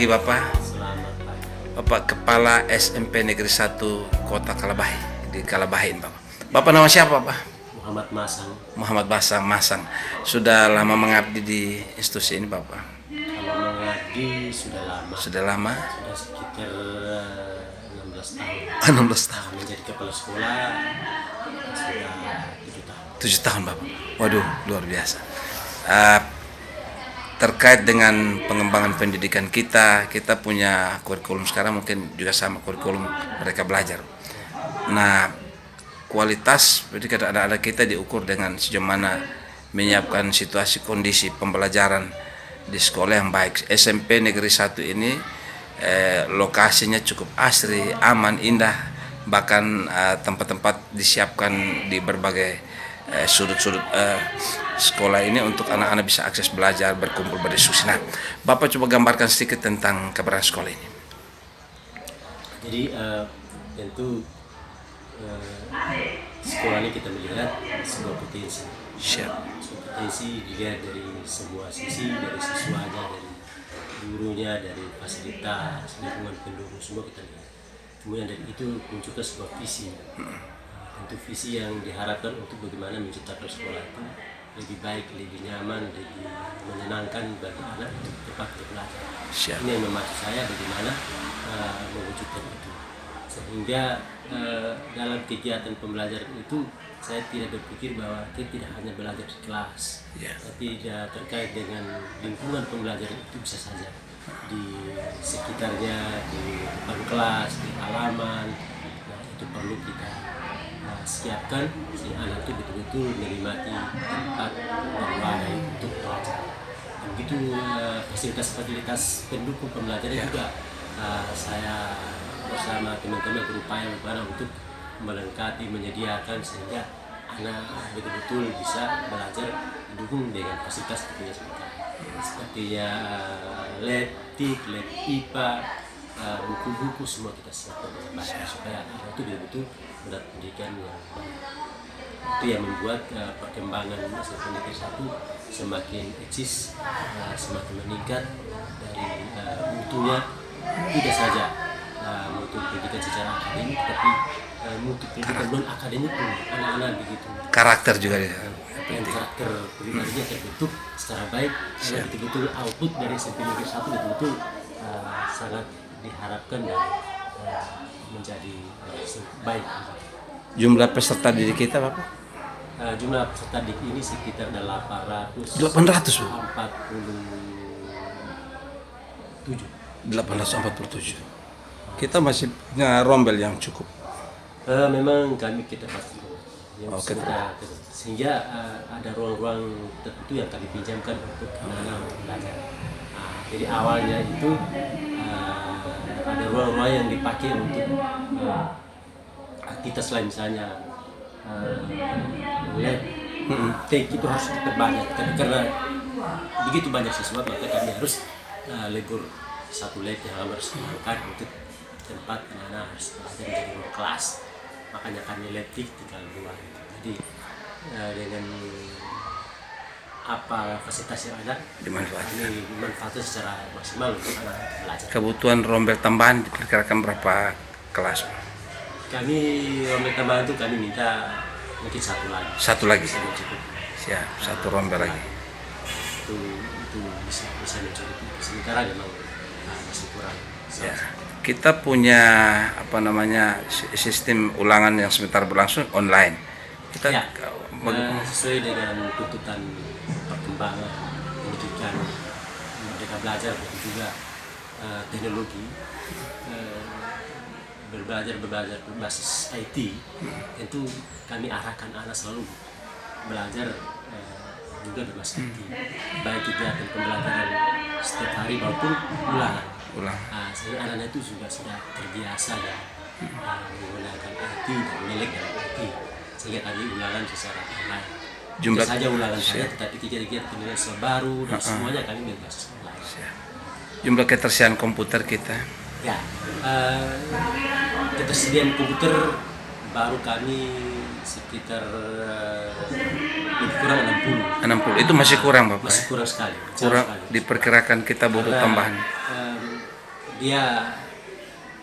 pagi Bapak. Selamat pagi. Bapak Kepala SMP Negeri 1 Kota Kalabahi di Kalabahin Bapak. Bapak nama siapa Pak? Muhammad Masang. Muhammad Masang. Sudah lama mengabdi di institusi ini Bapak? Kalau mengabdi sudah lama. Sudah lama? Sudah sekitar 16 tahun. 16 tahun. Menjadi kepala sekolah sudah 7 tahun. 7 tahun Bapak. Waduh, luar biasa. Terkait dengan pengembangan pendidikan kita punya kurikulum sekarang mungkin juga sama kurikulum mereka belajar. Nah, kualitas pendidikan anak-anak kita diukur dengan sejauh mana menyiapkan situasi kondisi pembelajaran di sekolah yang baik. SMP Negeri 1 ini lokasinya cukup asri, aman, indah, bahkan tempat-tempat disiapkan di berbagai sudut-sudut sekolah ini untuk anak-anak bisa akses belajar, berkumpul, berdiskusi. Nah, Bapak coba gambarkan sedikit tentang keberadaan sekolah ini. Jadi tentu sekolah ini kita melihat sebuah potensi. Siap. Potensi dilihat dari semua sisi, dari siswanya, dari gurunya, dari fasilitas, lingkungan pendukung, semua kita lihat. Kemudian dari itu munculkan sebuah visi. Tentu visi yang diharapkan untuk bagaimana menciptakan sekolah itu lebih baik, lebih nyaman, lebih menyenangkan bagi anak untuk tepat belajar. Siap. Ini yang memacu saya bagaimana mewujudkan itu. Sehingga dalam kegiatan pembelajaran itu saya tidak berpikir bahwa kita tidak hanya belajar di kelas, tapi terkait dengan lingkungan pembelajaran itu bisa saja di sekitarnya, di depan kelas, di halaman. Nah, itu perlu kita siapkan sehingga anak itu betul-betul menikmati tempat berwadah untuk belajar. Dan begitu fasilitas-fasilitas pendukung pembelajaran juga saya bersama teman-teman berupaya untuk melengkapi, menyediakan sehingga anak betul-betul bisa belajar didukung dengan fasilitas sepertinya lab TIK, lab IPA, buku-buku semua kita siapkan dengan baik supaya anak itu betul-betul mendapat pendidikan yang baik. Itu yang membuat perkembangan SMP Negeri 1 semakin eksis, semakin meningkat dari mutunya, tidak saja mutu pendidikan secara akademik, tapi mutu pendidikan non akademik pun anak-anak begitu. Karakter juga ya. Karakter pribadinya terbentuk secara baik, betul-betul output dari SMP Negeri 1 betul-betul sangat diharapkan dan menjadi baik. Jumlah peserta didik kita Bapak? Jumlah peserta didik ini sekitar 847. 847. Kita masih punya rombel yang cukup. Memang kita pasti sehingga ada ruang-ruang tertentu yang kami pinjamkan untuk anak-anak belajar. Jadi awalnya itu ada ruang-ruang yang dipakai untuk aktivitas lain, misalnya lab TIK itu harus terbanyak, tapi karena begitu banyak siswa maka kami harus lebur satu lab yang harus diangkat untuk tempat anak-anak harus belajar menjadi ruang kelas, makanya kami lab TIK tinggal 2. Jadi dengan apa fasilitas yang ada dimanfaatkan secara maksimal untuk anak-anak belajar. Kebutuhan rombel tambahan diperkirakan berapa kelas? Kami rombel tambahan itu kami minta mungkin satu lagi. Cukup. Siap, satu rombel lagi. Itu bisa mencukupi. Sementara memang masih kurang. Ya. Kita punya sistem ulangan yang sebentar berlangsung online. Kita sesuai dengan tuntutan perkembangan pendidikan Merdeka Belajar dan juga teknologi, belajar berbasis IT, tentu kami arahkan anak selalu belajar juga berbasis IT, baik kegiatan pembelajaran setiap hari maupun ulangan. Sehingga anak-anak itu juga sudah terbiasa dan menggunakan IT dan melek dalam IT, sehingga kami ulangan secara online. Jumlah saja ulangan saja, tetapi kegiatan penilaian baru dan semuanya kami berbasis online. Jumlah ketersediaan komputer kita? Ya, ketersediaan komputer baru kami sekitar kurang 60. Itu masih kurang Bapak? Masih kurang sekali. Kurang, diperkirakan kita butuh tambahan. dia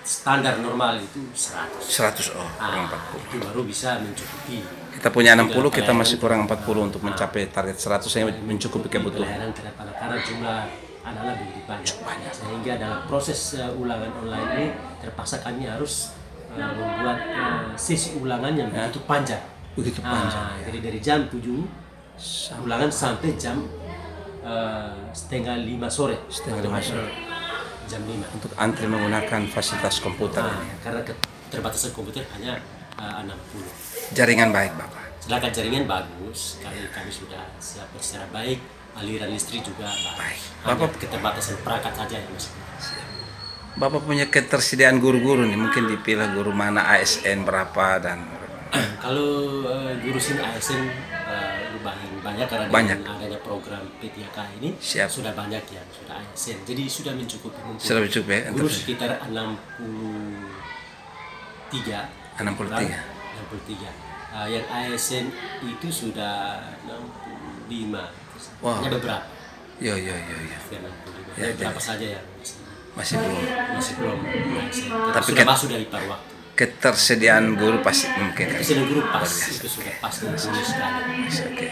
standar normal itu 100. 100 kurang 40. Itu baru bisa mencukupi. Kita punya 60, kita masih kurang 40 untuk mencapai target 100 yang mencukupi kebutuhan. Pelayanan terhadap anak karena jumlah anak-anak begitu banyak. Sehingga dalam proses ulangan online ini terpaksa kami harus membuat sesi ulangan yang begitu panjang. Begitu panjang. Jadi dari jam 7 ulangan sampai jam setengah 5 sore. Setengah 5 sore. Jam 5. Untuk antri menggunakan fasilitas komputer. Karena keterbatasan komputer hanya 60. Jaringan baik, Bapak. Sedangkan jaringan bagus, kami sudah siapkan secara baik, aliran listrik juga baik. Hanya keterbatasan perangkat saja yang masih. Bapak punya ketersediaan guru-guru nih, mungkin dipilih guru mana, ASN berapa dan kalau guru sini ASN lumayan banyak karena dengan adanya program P3K ini sudah banyak yang sudah ASN, jadi sudah mencukupi mungkin. Sudah mencukupi ya? Guru sekitar 63. Yang ASN itu sudah 65. Wow. Hanya beberapa. Yo. 65. Beberapa saja yang masih belum. ASN. Tapi sudah masuk dari paruh waktu. Ketersediaan guru pasti mungkin. Ketersediaan guru pas itu sudah pas dan sekali.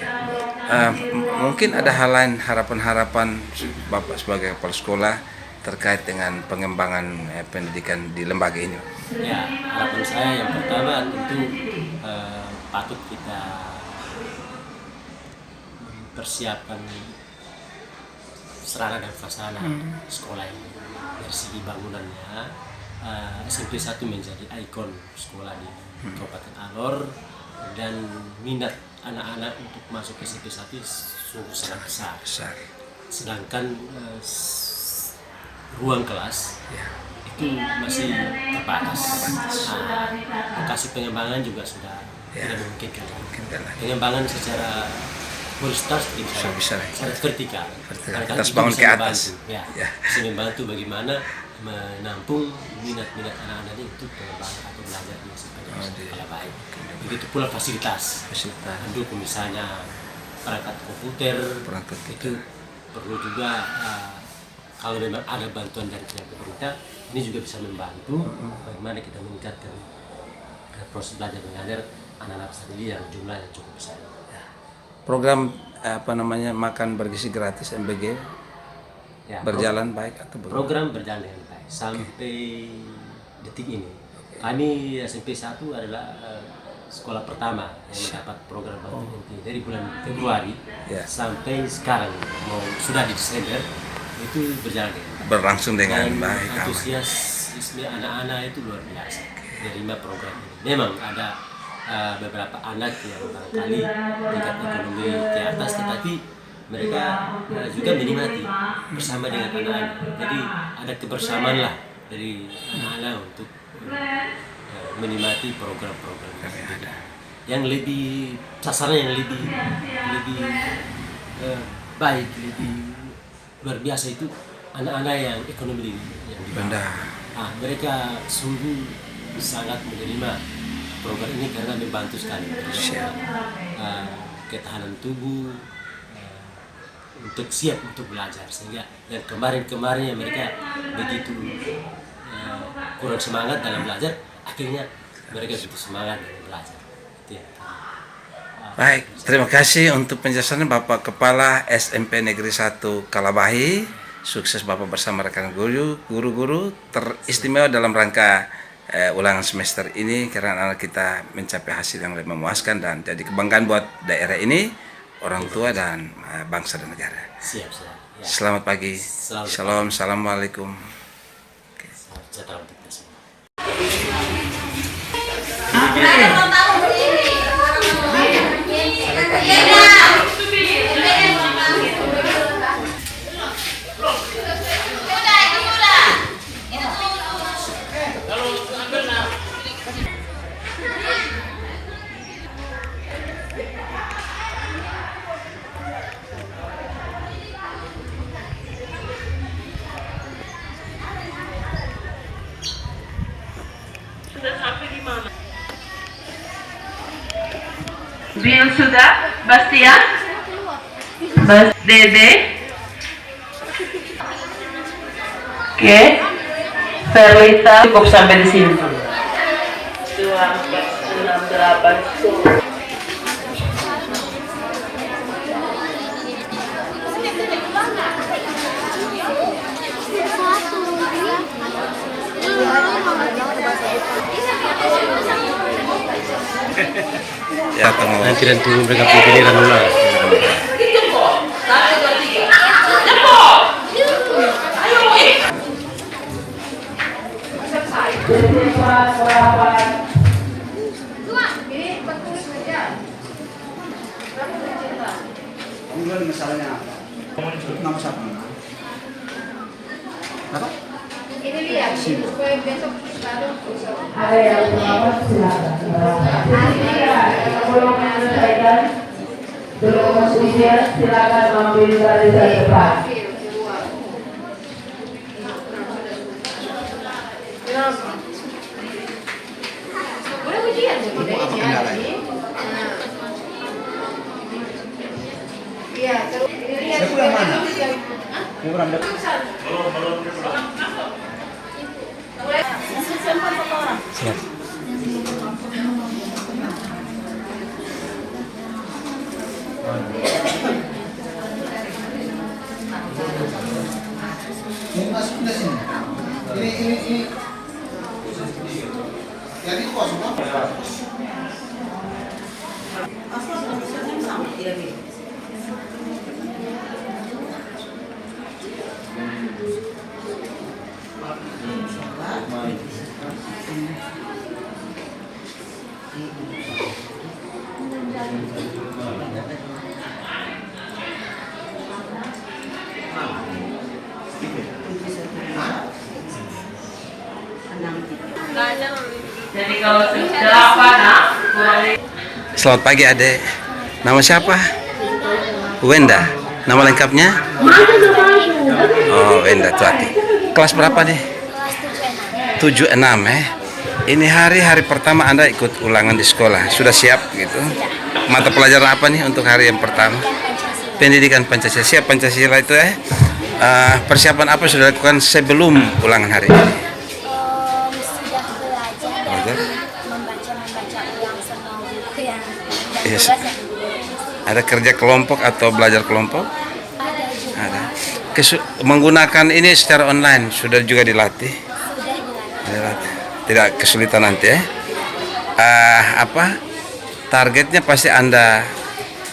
Mungkin ada hal lain, harapan-harapan Bapak sebagai kepala sekolah terkait dengan pengembangan pendidikan di lembaga ini. Ya, harapan saya yang pertama tentu patut kita mempersiapkan sarana dan prasarana sekolah ini. Dari segi bangunannya, SMP 1 menjadi ikon sekolah di Kabupaten Alor, dan minat anak-anak untuk masuk ke SMP 1 sungguh sangat besar. Sedangkan ruang kelas itu masih terbatas. Lokasi pengembangan juga sudah tidak memungkinkan. Pengembangan secara horizontal secara vertikal. Atas bangun ke atas. Bisa membantu bagaimana menampung minat-minat anak-anak ini untuk pengembangan atau belajar di sekolah baik. Begitu pula fasilitas. Mendukung misalnya perangkat komputer. Itu perlu juga. Kalau memang ada bantuan dari pihak pemerintah, ini juga bisa membantu bagaimana kita meningkatkan proses belajar mengajar anak-anak sendiri yang jumlahnya cukup besar. Program makan bergizi gratis MBG berjalan baik atau belum? Program berjalan dengan baik sampai detik ini. Kami SMP 1 adalah sekolah pertama yang mendapat program bantuan inti dari bulan Februari sampai sekarang sudah di Desember. Itu berlangsung dengan baik. Antusiasme anak-anak itu luar biasa menerima program ini. Memang ada beberapa anak yang barangkali tingkat ekonomi di atas, tetapi mereka juga menikmati bersama dengan anak-anak. Jadi ada kebersamaan lah dari anak-anak untuk menikmati program-program yang lebih sasaran yang lebih baik, lebih luar biasa itu anak-anak yang ekonomi yang di bawah. Mereka sungguh sangat menerima program ini karena membantu sekali ketahanan tubuh untuk siap untuk belajar, sehingga yang kemarin yang mereka begitu kurang semangat dalam belajar, akhirnya mereka begitu semangat dalam belajar. Baik, terima kasih untuk penjelasannya Bapak Kepala SMP Negeri 1 Kalabahi. Sukses Bapak bersama rekan guru-guru teristimewa dalam rangka ulangan semester ini, karena anak kita mencapai hasil yang lebih memuaskan dan jadi kebanggaan buat daerah ini, orang tua dan bangsa dan negara. Siap. Selamat pagi. Shalom, assalamualaikum. Sejahtera untuk kita semua. Sudah sampai di mana? Bill sudah, Bastian, Dede, oke, Verlita, cukup sampai di sini. 2, 4, 6, 8, 10. Ya, tunggu. Nanti dan tunggu mereka giliran ulang. Masalahnya nama siapa? Apa? Ini lihat, supaya besok baru Ada yang berapa silakan. Belum menyelesaikan, belum ujian silakan ambil dari depan. boleh ujian Apa kendalanya? Iya, terus ini lihat. Saya kurang mana? Saya kurang dekat. Siap. Ini masuk ke sini. Ini. Yang ini kosong kan? Jadi kalau 8 kurang Selamat pagi adek. Nama siapa? Wenda. Nama lengkapnya? Oh, Wenda Tuati. Kelas berapa nih? 76 Ini hari pertama Anda ikut ulangan di sekolah. Sudah siap gitu? Mata pelajaran apa nih untuk hari yang pertama? Pendidikan Pancasila. Siap Pancasila itu persiapan apa sudah dilakukan sebelum ulangan hari ini? Sudah belajar membaca ulang semua buku yang Yes. dibahas ya. Ada kerja kelompok atau belajar kelompok? Ada juga Ada. Menggunakan ini secara online sudah juga dilatih. sudah dilatih. Tidak kesulitan nanti ya. Targetnya pasti Anda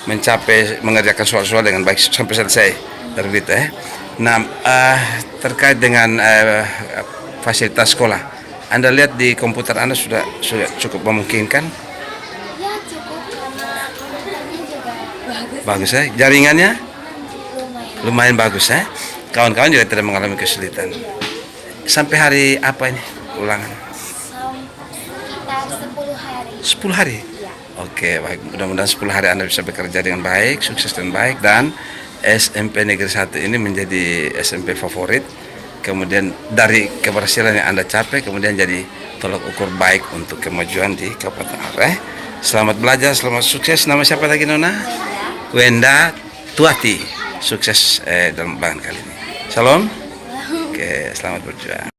mencapai mengerjakan soal-soal dengan baik sampai selesai dari itu ya. Nah, terkait dengan fasilitas sekolah, Anda lihat di komputer Anda sudah cukup memungkinkan. Ya cukup karena komputernya juga bagus, Bagus ya. Jaringannya lumayan. lumayan bagus ya. Kawan-kawan juga tidak mengalami kesulitan. Sampai hari apa ini ulangan? Sekitar 10 hari. 10 hari. Ya. Oke, baik. Mudah-mudahan 10 hari Anda bisa bekerja dengan baik, sukses dengan baik, dan SMP Negeri 1 ini menjadi SMP favorit. Kemudian dari keberhasilan yang Anda capai, kemudian jadi tolak ukur baik untuk kemajuan di Kabupaten Aceh. Selamat belajar, selamat sukses. Nama siapa lagi Nona? Wenda Tuati. Sukses dalam ulangan kali ini. Salam. Oke, selamat berjuang.